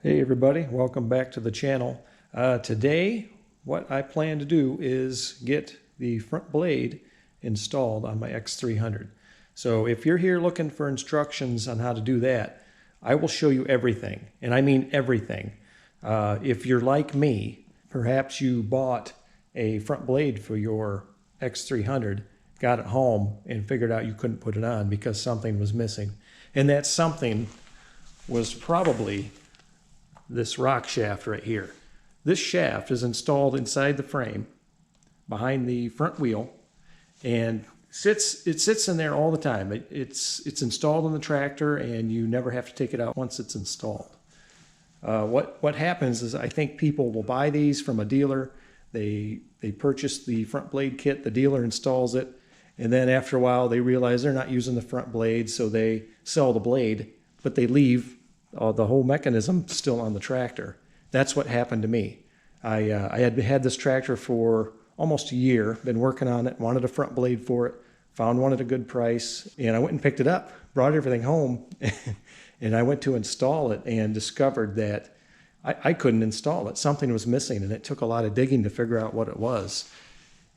Hey everybody, welcome back to the channel. Today what I plan to do is get the front blade installed on my X300. So if you're here looking for instructions on how to do that, I will show you everything, and I mean everything. If you're like me, perhaps you bought a front blade for your X300, got it home and figured out you couldn't put it on because something was missing. And that something was probably this rock shaft right here. This shaft is installed inside the frame behind the front wheel and it sits in there all the time. It's installed in the tractor and you never have to take it out once it's installed. What happens is I think people will buy these from a dealer. They purchase the front blade kit, the dealer installs it, and then after a while they realize they're not using the front blade, so they sell the blade, but they leave the whole mechanism still on the tractor. That's what happened to me. I had this tractor for almost a year, been working on it, wanted a front blade for it, found one at a good price, and I went and picked it up, brought everything home, and I went to install it and discovered that I couldn't install it. Something was missing, and it took a lot of digging to figure out what it was.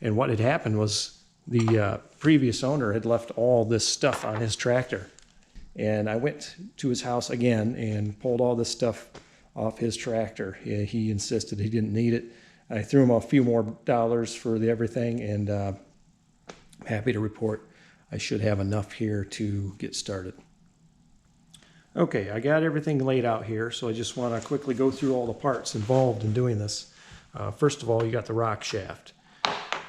And what had happened was the previous owner had left all this stuff on his tractor. And I went to his house again and pulled all this stuff off his tractor. He insisted he didn't need it. I threw him a few more dollars for everything, and I'm happy to report I should have enough here to get started. Okay, I got everything laid out here, so I just want to quickly go through all the parts involved in doing this. First of all, you got the rock shaft.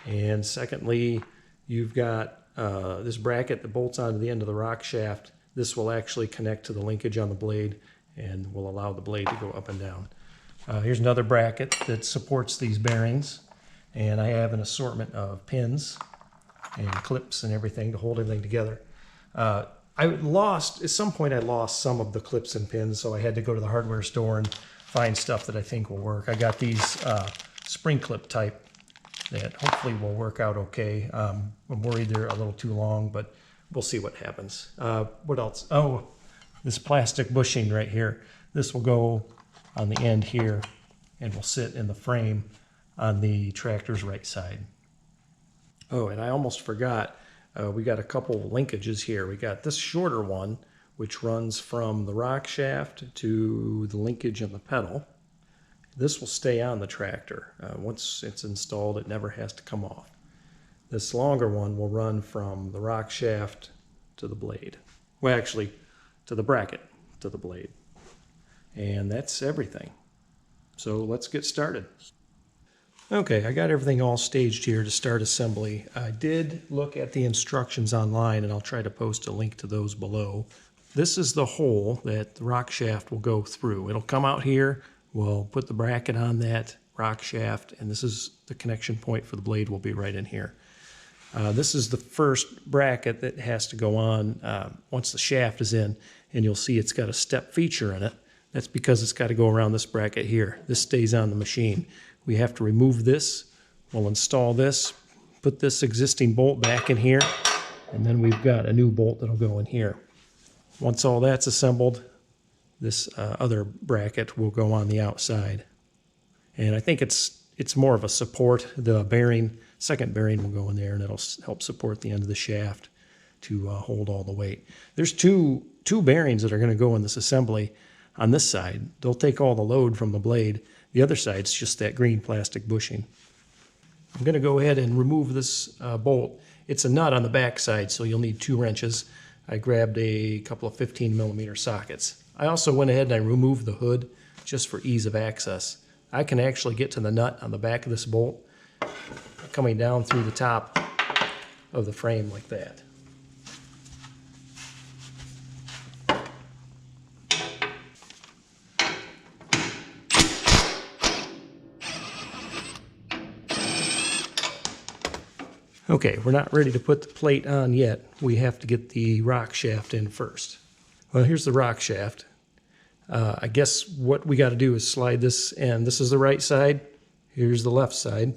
And secondly, you've got this bracket that bolts onto the end of the rock shaft. This will actually connect to the linkage on the blade and will allow the blade to go up and down. Here's another bracket that supports these bearings, and I have an assortment of pins and clips and everything to hold everything together. At some point I lost some of the clips and pins, so I had to go to the hardware store and find stuff that I think will work. I got these spring clip type that hopefully will work out okay. I'm worried they're a little too long, but we'll see what happens. What else? Oh, this plastic bushing right here. This will go on the end here and will sit in the frame on the tractor's right side. Oh, and I almost forgot, we got a couple linkages here. We got this shorter one, which runs from the rock shaft to the linkage in the pedal. This will stay on the tractor. Once it's installed, it never has to come off. This longer one will run from the rock shaft to the blade. Well, actually, to the bracket to the blade. And that's everything. So let's get started. Okay, I got everything all staged here to start assembly. I did look at the instructions online, and I'll try to post a link to those below. This is the hole that the rock shaft will go through. It'll come out here. We'll put the bracket on that rock shaft, and this is the connection point for the blade will be right in here. This is the first bracket that has to go on once the shaft is in, and you'll see it's got a step feature in it. That's because it's got to go around this bracket here. This stays on the machine. We have to remove this. We'll install this, put this existing bolt back in here, and then we've got a new bolt that'll go in here. Once all that's assembled, this other bracket will go on the outside. And I think it's more of a support. The bearing, second bearing will go in there, and it'll help support the end of the shaft to hold all the weight. There's two bearings that are going to go in this assembly on this side. They'll take all the load from the blade. The other side's just that green plastic bushing. I'm going to go ahead and remove this bolt. It's a nut on the back side, so you'll need 2 wrenches. I grabbed a couple of 15mm sockets. I also went ahead and I removed the hood just for ease of access. I can actually get to the nut on the back of this bolt coming down through the top of the frame like that. Okay, we're not ready to put the plate on yet. We have to get the rock shaft in first. Well, here's the rock shaft. I guess what we got to do is slide this in. This is the right side. Here's the left side.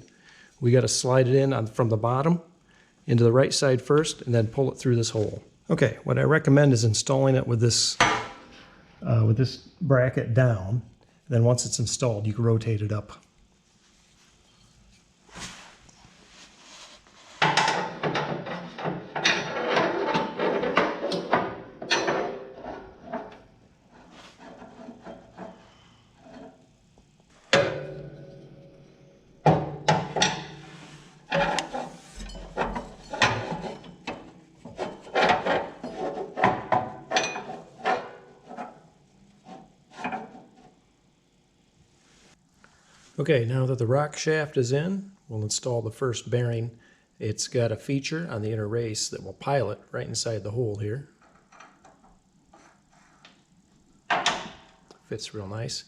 We got to slide it in from the bottom into the right side first and then pull it through this hole. Okay, what I recommend is installing it with this bracket down And then once it's installed, you can rotate it up. Okay, now that the rock shaft is in, we'll install the first bearing. It's got a feature on the inner race that will pilot right inside the hole here. Fits real nice.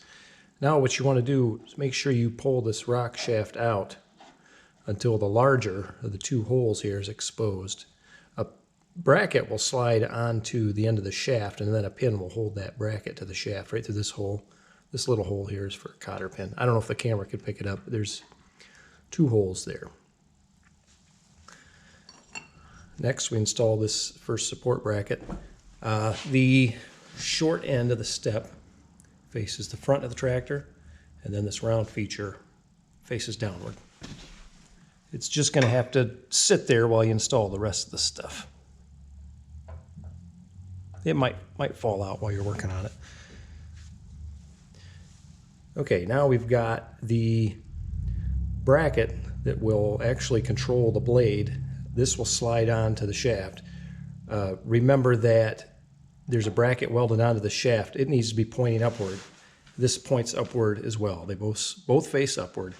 Now what you want to do is make sure you pull this rock shaft out until the larger of the two holes here is exposed. A bracket will slide onto the end of the shaft, and then a pin will hold that bracket to the shaft right through this hole. This little hole here is for a cotter pin. I don't know if the camera could pick it up, but there's two holes there. Next, we install this first support bracket. The short end of the step faces the front of the tractor, and then this round feature faces downward. It's just going to have to sit there while you install the rest of the stuff. It might fall out while you're working on it. Okay, now we've got the bracket that will actually control the blade. This will slide onto the shaft. Remember that there's a bracket welded onto the shaft. It needs to be pointing upward. This points upward as well. They both face upward.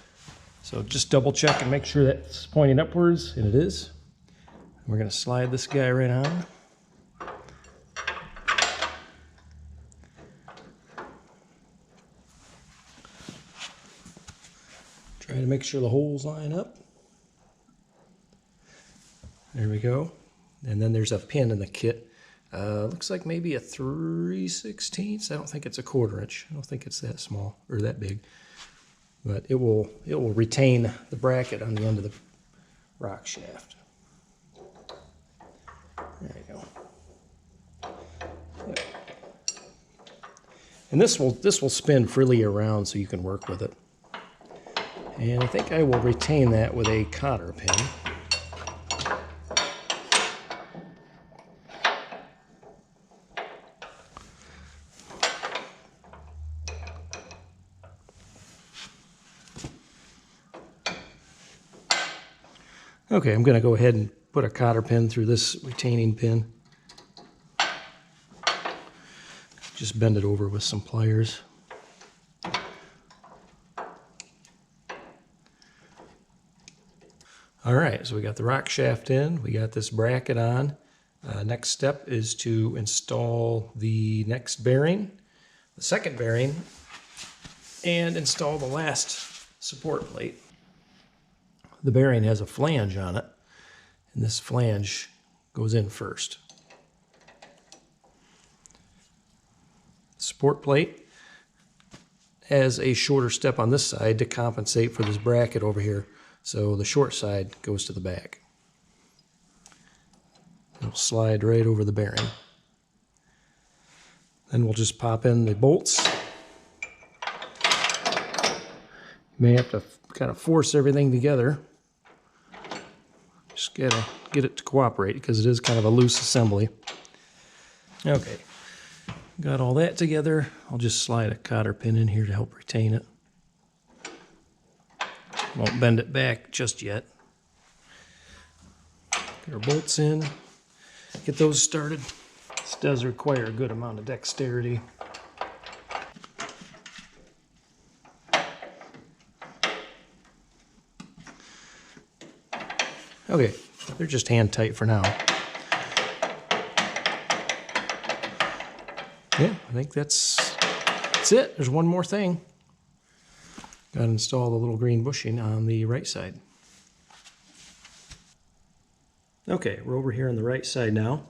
So just double check and make sure that it's pointing upwards, and it is. We're going to slide this guy right on. Try to make sure the holes line up. There we go. And then there's a pin in the kit. Looks like maybe a 3/16. I don't think it's a 1/4 inch. I don't think it's that small or that big. But it will retain the bracket on the end of the rock shaft. There you go. Yep. And this will spin freely around so you can work with it. And I think I will retain that with a cotter pin. Okay, I'm going to go ahead and put a cotter pin through this retaining pin. Just bend it over with some pliers. All right, so we got the rock shaft in, we got this bracket on. Next step is to install the next bearing, the second bearing, and install the last support plate. The bearing has a flange on it, and this flange goes in first. The support plate has a shorter step on this side to compensate for this bracket over here. So the short side goes to the back. It'll slide right over the bearing. Then we'll just pop in the bolts. You may have to kind of force everything together. Just gotta get it to cooperate because it is kind of a loose assembly. Okay, got all that together. I'll just slide a cotter pin in here to help retain it. Won't bend it back just yet. Get our bolts in, get those started. This does require a good amount of dexterity. Okay, they're just hand tight for now. Yeah, I think that's it. There's one more thing. Got to install the little green bushing on the right side. Okay, we're over here on the right side now.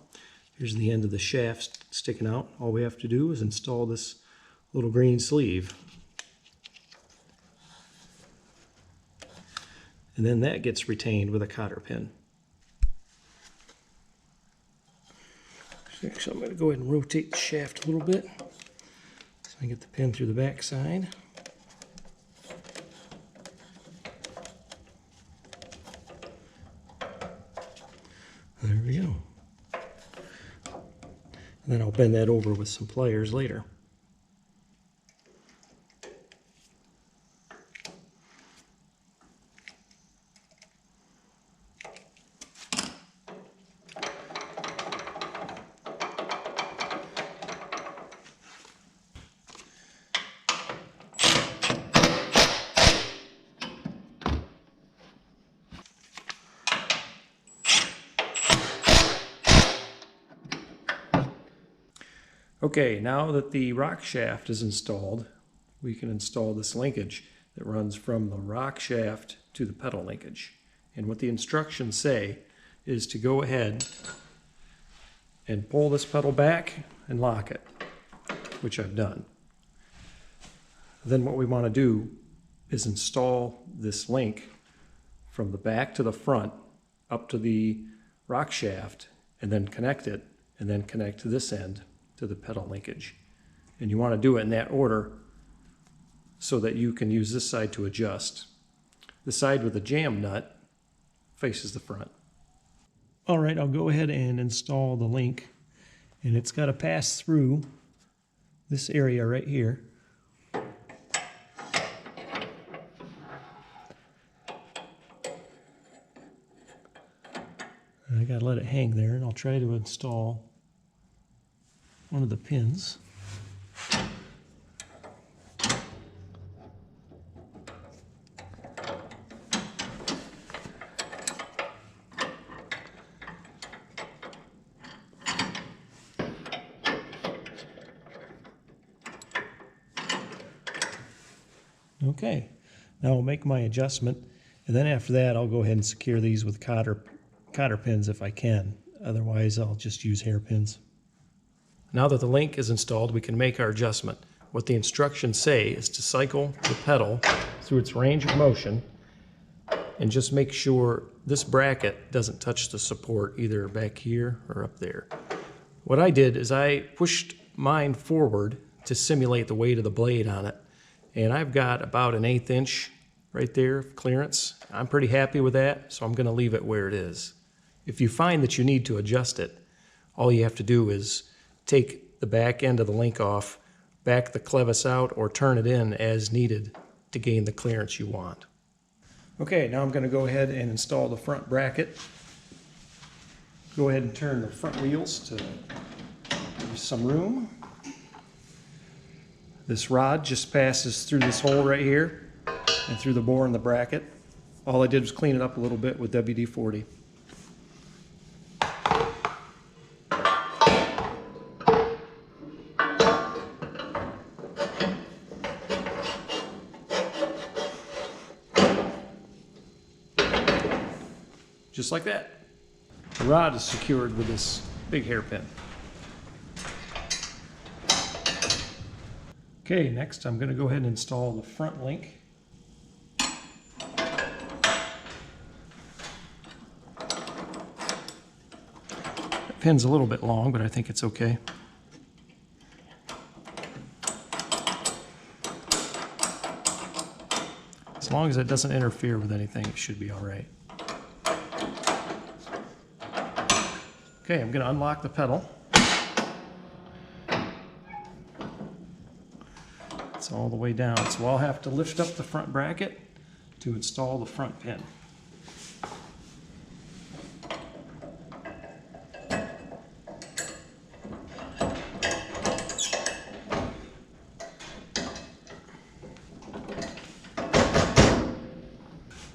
Here's the end of the shaft sticking out. All we have to do is install this little green sleeve. And then that gets retained with a cotter pin. So I'm going to go ahead and rotate the shaft a little bit so I get the pin through the back side. There we go. And then I'll bend that over with some pliers later. Okay, now that the rock shaft is installed, we can install this linkage that runs from the rock shaft to the pedal linkage. And what the instructions say is to go ahead and pull this pedal back and lock it, which I've done. Then what we want to do is install this link from the back to the front up to the rock shaft, and then connect it, and then connect to this end to the pedal linkage. And you want to do it in that order so that you can use this side to adjust. The side with the jam nut faces the front. All right, I'll go ahead and install the link, and it's got to pass through this area right here. And I got to let it hang there, and I'll try to install one of the pins. Okay, now I'll make my adjustment, and then after that I'll go ahead and secure these with cotter pins if I can. Otherwise I'll just use hairpins. Now that the link is installed, we can make our adjustment. What the instructions say is to cycle the pedal through its range of motion and just make sure this bracket doesn't touch the support either back here or up there. What I did is I pushed mine forward to simulate the weight of the blade on it, and I've got about an 1/8 inch right there of clearance. I'm pretty happy with that, so I'm going to leave it where it is. If you find that you need to adjust it, all you have to do is take the back end of the link off, back the clevis out, or turn it in as needed to gain the clearance you want. Okay, now I'm going to go ahead and install the front bracket. Go ahead and turn the front wheels to give some room. This rod just passes through this hole right here and through the bore in the bracket. All I did was clean it up a little bit with WD-40. Just like that. The rod is secured with this big hairpin. Okay, next I'm going to go ahead and install the front link. The pin's a little bit long, but I think it's okay. As long as it doesn't interfere with anything, it should be all right. Okay, I'm going to unlock the pedal. It's all the way down, so I'll have to lift up the front bracket to install the front pin.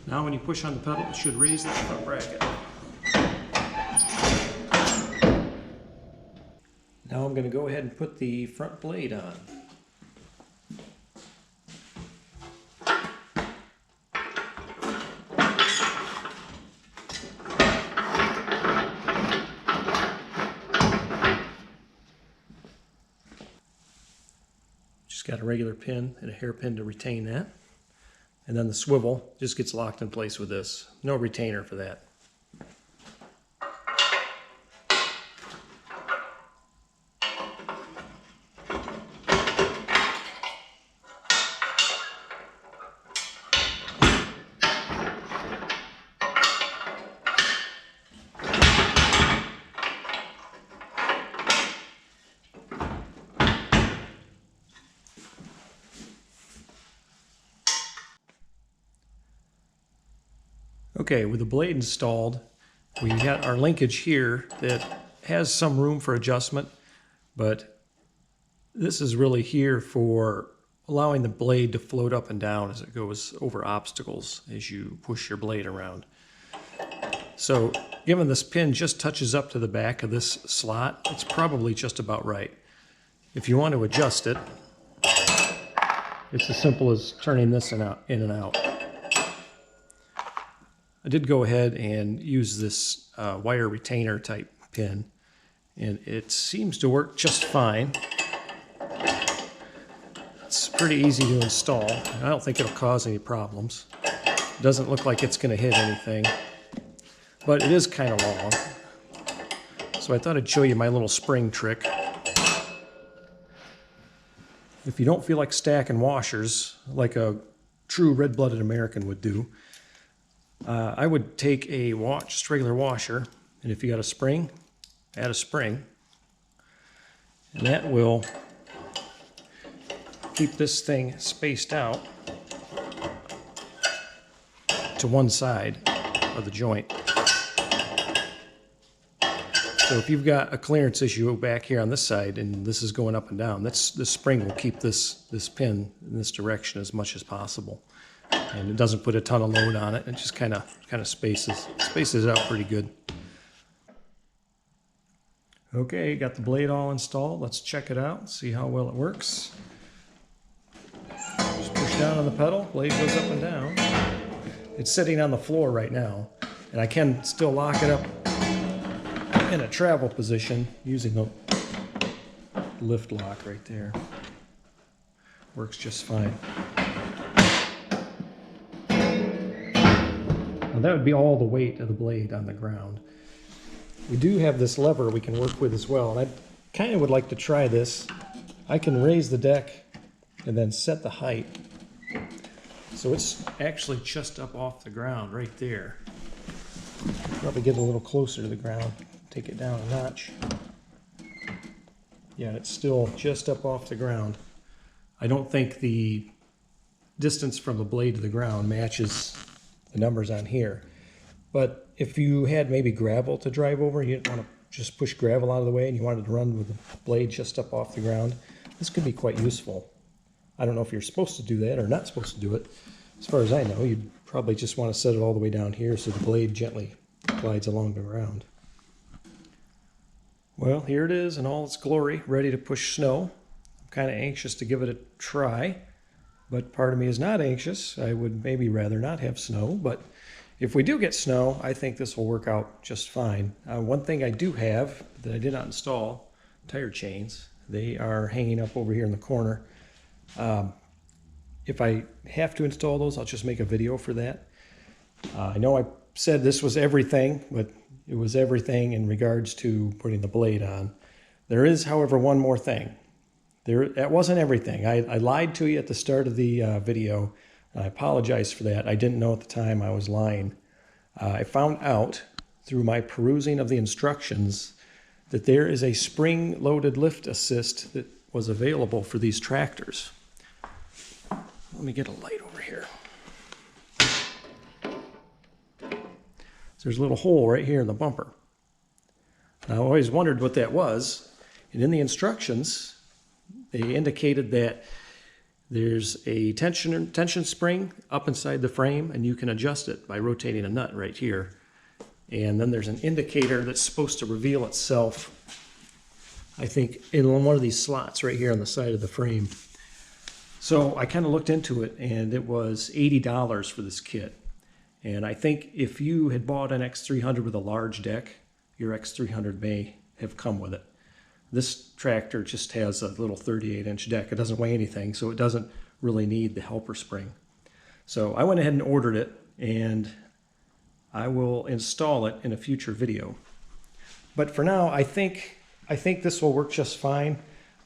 Now when you push on the pedal, it should raise the front bracket. Now I'm going to go ahead and put the front blade on. Just got a regular pin and a hairpin to retain that. And then the swivel just gets locked in place with this. No retainer for that. Okay, with the blade installed, we got our linkage here that has some room for adjustment, but this is really here for allowing the blade to float up and down as it goes over obstacles as you push your blade around. So given this pin just touches up to the back of this slot, it's probably just about right. If you want to adjust it, it's as simple as turning this in and out. I did go ahead and use this wire retainer type pin, and it seems to work just fine. It's pretty easy to install. I don't think it'll cause any problems. It doesn't look like it's going to hit anything, but it is kind of long. So I thought I'd show you my little spring trick. If you don't feel like stacking washers like a true red-blooded American would do, I would take a just regular washer, and if you got a spring, add a spring, and that will keep this thing spaced out to one side of the joint. So if you've got a clearance issue back here on this side and this is going up and down, this spring will keep this pin in this direction as much as possible. And it doesn't put a ton of load on it. It just kind of spaces it out pretty good. Okay, got the blade all installed. Let's check it out, see how well it works. Just push down on the pedal, blade goes up and down. It's sitting on the floor right now, and I can still lock it up in a travel position using the lift lock right there. Works just fine. Now that would be all the weight of the blade on the ground. We do have this lever we can work with as well, and I kind of would like to try this. I can raise the deck and then set the height. So it's actually just up off the ground right there. Probably get a little closer to the ground, take it down a notch. Yeah, it's still just up off the ground. I don't think the distance from the blade to the ground matches the numbers on here. But if you had maybe gravel to drive over, you didn't want to just push gravel out of the way and you wanted to run with the blade just up off the ground, this could be quite useful. I don't know if you're supposed to do that or not supposed to do it. As far as I know, you'd probably just want to set it all the way down here so the blade gently glides along the ground. Well, here it is in all its glory, ready to push snow. I'm kind of anxious to give it a try, but part of me is not anxious. I would maybe rather not have snow, but if we do get snow, I think this will work out just fine. One thing I do have that I did not install, tire chains. They are hanging up over here in the corner. If I have to install those, I'll just make a video for that. I know I said this was everything, but it was everything in regards to putting the blade on. There is, however, one more thing. That wasn't everything. I lied to you at the start of the video. I apologize for that. I didn't know at the time I was lying. I found out through my perusing of the instructions that there is a spring-loaded lift assist that was available for these tractors. Let me get a light over here. There's a little hole right here in the bumper. I always wondered what that was, and in the instructions, they indicated that there's a tension spring up inside the frame, and you can adjust it by rotating a nut right here. And then there's an indicator that's supposed to reveal itself, I think, in one of these slots right here on the side of the frame. So I kind of looked into it, and it was $80 for this kit. And I think if you had bought an X300 with a large deck, your X300 may have come with it. This tractor just has a little 38-inch deck. It doesn't weigh anything, so it doesn't really need the helper spring. So I went ahead and ordered it, and I will install it in a future video. But for now, I think this will work just fine.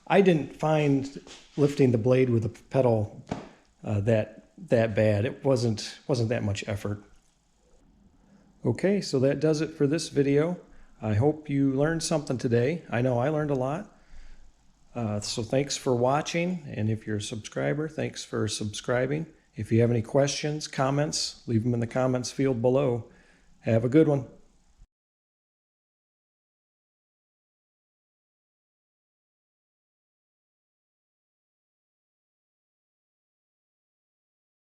I didn't find lifting the blade with the pedal that bad. It wasn't that much effort. Okay, so that does it for this video. I hope you learned something today. I know I learned a lot. So thanks for watching, and if you're a subscriber, thanks for subscribing. If you have any questions, comments, leave them in the comments field below. Have a good one.